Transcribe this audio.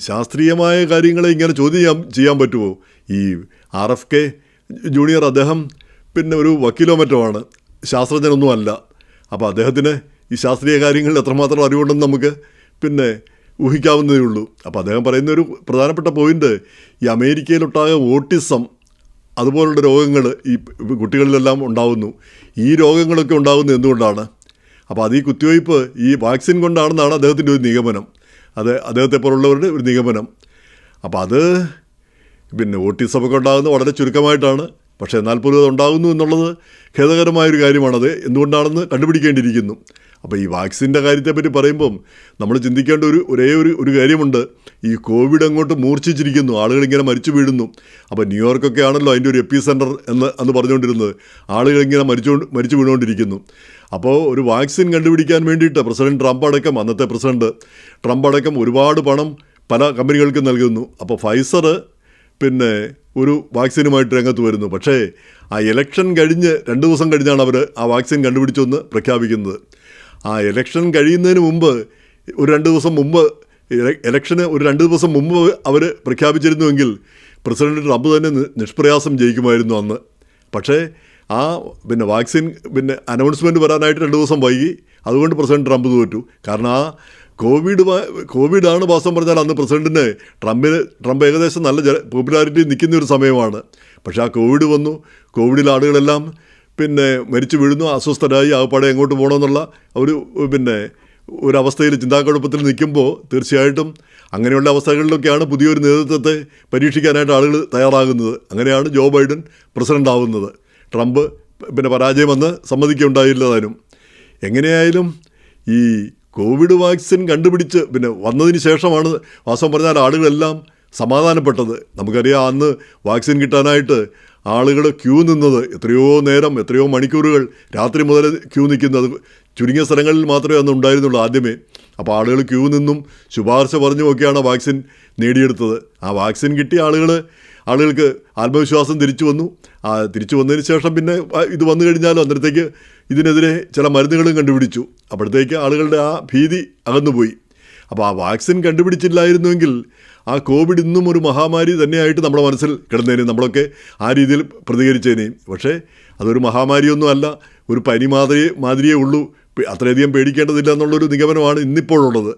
ശാസ്ത്രീയമായ കാര്യങ്ങളെ ഇങ്ങനെ ചോദ്യം ചെയ്യാൻ പറ്റുമോ? ഈ RFK ജൂനിയർ അദ്ദേഹം പിന്നെ ഒരു വക്കീലോ മറ്റോ ആണ്, ശാസ്ത്രജ്ഞനൊന്നും അല്ല. അപ്പോൾ അദ്ദേഹത്തിന് ഈ ശാസ്ത്രീയ കാര്യങ്ങളിൽ എത്രമാത്രം അറിവുണ്ടെന്ന് നമുക്ക് പിന്നെ ഊഹിക്കാവുന്നതേ ഉള്ളൂ. അപ്പോൾ അദ്ദേഹം പറയുന്ന ഒരു പ്രധാനപ്പെട്ട പോയിൻ്റ്, ഈ അമേരിക്കയിലൊട്ടാകെ ഓട്ടിസം അതുപോലുള്ള രോഗങ്ങൾ ഈ കുട്ടികളിലെല്ലാം ഉണ്ടാകുന്നു. ഈ രോഗങ്ങളൊക്കെ ഉണ്ടാകുന്നത് എന്തുകൊണ്ടാണ്? അപ്പോൾ അത് ഈ കുത്തിവയ്പ്പ് ഈ വാക്സിൻ കൊണ്ടാണെന്നാണ് അദ്ദേഹത്തിൻ്റെ ഒരു നിഗമനം. അത് അദ്ദേഹത്തെ പോലുള്ളവരുടെ ഒരു നിഗമനം. അപ്പോൾ അത് പിന്നെ ഓട്ടിസമൊക്കെ ഉണ്ടാകുന്നത് വളരെ ചുരുക്കമായിട്ടാണ്. പക്ഷേ എന്നാൽ പോലും അത് ഉണ്ടാകുന്നു എന്നുള്ളത് ഖേദകരമായൊരു കാര്യമാണത്. എന്തുകൊണ്ടാണെന്ന് കണ്ടുപിടിക്കേണ്ടിയിരിക്കുന്നു. അപ്പോൾ ഈ വാക്സിൻ്റെ കാര്യത്തെപ്പറ്റി പറയുമ്പം നമ്മൾ ചിന്തിക്കേണ്ട ഒരേ ഒരു കാര്യമുണ്ട്. ഈ കോവിഡ് അങ്ങോട്ട് മൂർച്ഛിച്ചിരിക്കുന്നു, ആളുകളിങ്ങനെ മരിച്ചു വീഴുന്നു. അപ്പോൾ ന്യൂയോർക്കൊക്കെ ആണല്ലോ അതിൻ്റെ ഒരു എപ്പി സെൻറ്റർ എന്ന് പറഞ്ഞുകൊണ്ടിരുന്നത്. ആളുകളിങ്ങനെ മരിച്ചു വീണുകൊണ്ടിരിക്കുന്നു. അപ്പോൾ ഒരു വാക്സിൻ കണ്ടുപിടിക്കാൻ വേണ്ടിയിട്ട് പ്രസിഡന്റ് ട്രംപ് അടക്കം, അന്നത്തെ പ്രസിഡന്റ് ട്രംപ് അടക്കം ഒരുപാട് പണം പല കമ്പനികൾക്കും നൽകുന്നു. അപ്പോൾ ഫൈസർ പിന്നെ ഒരു വാക്സിനുമായിട്ട് രംഗത്ത് വരുന്നു. പക്ഷേ ആ ഇലക്ഷൻ കഴിഞ്ഞ് 2 ദിവസം കഴിഞ്ഞാണ് അവർ ആ വാക്സിൻ കണ്ടുപിടിച്ചെന്ന് പ്രഖ്യാപിക്കുന്നത്. ആ ഇലക്ഷൻ കഴിയുന്നതിന് മുമ്പ് ഒരു 2 ദിവസം മുമ്പ്, ഇലക്ഷന് ഒരു 2 ദിവസം മുമ്പ് അവർ പ്രഖ്യാപിച്ചിരുന്നുവെങ്കിൽ പ്രസിഡന്റ് ട്രംപ് തന്നെ നിഷ്പ്രയാസം ജയിക്കുമായിരുന്നു അന്ന്. പക്ഷേ ആ പിന്നെ വാക്സിൻ പിന്നെ അനൗൺസ്മെൻറ്റ് വരാനായിട്ട് 2 ദിവസം വൈകി. അതുകൊണ്ട് പ്രസിഡന്റ് ട്രംപ് തോറ്റു. കാരണം ആ കോവിഡാണ് വാസ്തവം പറഞ്ഞാൽ അന്ന് പ്രസിഡന്റിന് ട്രംപ് ഏകദേശം നല്ല പോപ്പുലാരിറ്റി നിൽക്കുന്ന ഒരു സമയമാണ്. പക്ഷേ ആ കോവിഡ് വന്നു. കോവിഡിൽ ആളുകളെല്ലാം പിന്നെ മരിച്ചു വീഴുന്നു, അസ്വസ്ഥരായി, ആകപ്പാടെ എങ്ങോട്ട് പോകണമെന്നുള്ള ഒരവസ്ഥയിൽ ചിന്താക്കുഴപ്പത്തിൽ നിൽക്കുമ്പോൾ തീർച്ചയായിട്ടും അങ്ങനെയുള്ള അവസ്ഥകളിലൊക്കെയാണ് പുതിയൊരു നേതൃത്വത്തെ പരീക്ഷിക്കാനായിട്ട് ആളുകൾ തയ്യാറാകുന്നത്. അങ്ങനെയാണ് ജോ ബൈഡൻ പ്രസിഡന്റ് ആവുന്നത്. ട്രംപ് പരാജയം വന്ന് സമ്മതിക്കുകയുണ്ടായില്ലതാനും. എങ്ങനെയായാലും ഈ കോവിഡ് വാക്സിൻ കണ്ടുപിടിച്ച് വന്നതിന് ശേഷമാണ് വാസ്തവം പറഞ്ഞാൽ ആളുകളെല്ലാം സമാധാനപ്പെട്ടത്. നമുക്കറിയാം അന്ന് വാക്സിൻ കിട്ടാനായിട്ട് ആളുകൾ ക്യൂ നിന്നത് എത്രയോ നേരം, എത്രയോ മണിക്കൂറുകൾ, രാത്രി മുതൽ ക്യൂ നിൽക്കുന്നത്. ചുരുങ്ങിയ സ്ഥലങ്ങളിൽ മാത്രമേ അന്ന് ഉണ്ടായിരുന്നുള്ളൂ ആദ്യമേ. അപ്പോൾ ആളുകൾ ക്യൂ നിന്നും ശുപാർശ പറഞ്ഞുമൊക്കെയാണ് വാക്സിൻ നേടിയെടുത്തത്. ആ വാക്സിൻ കിട്ടിയ ആളുകൾക്ക് ആത്മവിശ്വാസം തിരിച്ചു വന്നു. തിരിച്ചു വന്നതിന് ശേഷം പിന്നെ ഇത് വന്നു കഴിഞ്ഞാലും അന്നേരത്തേക്ക് ഇതിനെതിരെ ചില മരുന്നുകളും കണ്ടുപിടിച്ചു. അപ്പോഴത്തേക്ക് ആളുകളുടെ ആ ഭീതി അകന്നുപോയി. അപ്പോൾ ആ വാക്സിൻ കണ്ടുപിടിച്ചില്ലായിരുന്നുവെങ്കിൽ ആ കോവിഡ് ഇന്നും ഒരു മഹാമാരി തന്നെയായിട്ട് നമ്മുടെ മനസ്സിൽ കിടന്നേനെയും, നമ്മളൊക്കെ ആ രീതിയിൽ പ്രതികരിച്ചേനെയും. പക്ഷേ അതൊരു മഹാമാരിയൊന്നും അല്ല, ഒരു പനി മാതിരിയേ ഉള്ളൂ. അത്രയധികം പേടിക്കേണ്ടതില്ല എന്നുള്ളൊരു നിഗമനമാണ് ഇന്നിപ്പോഴുള്ളത്.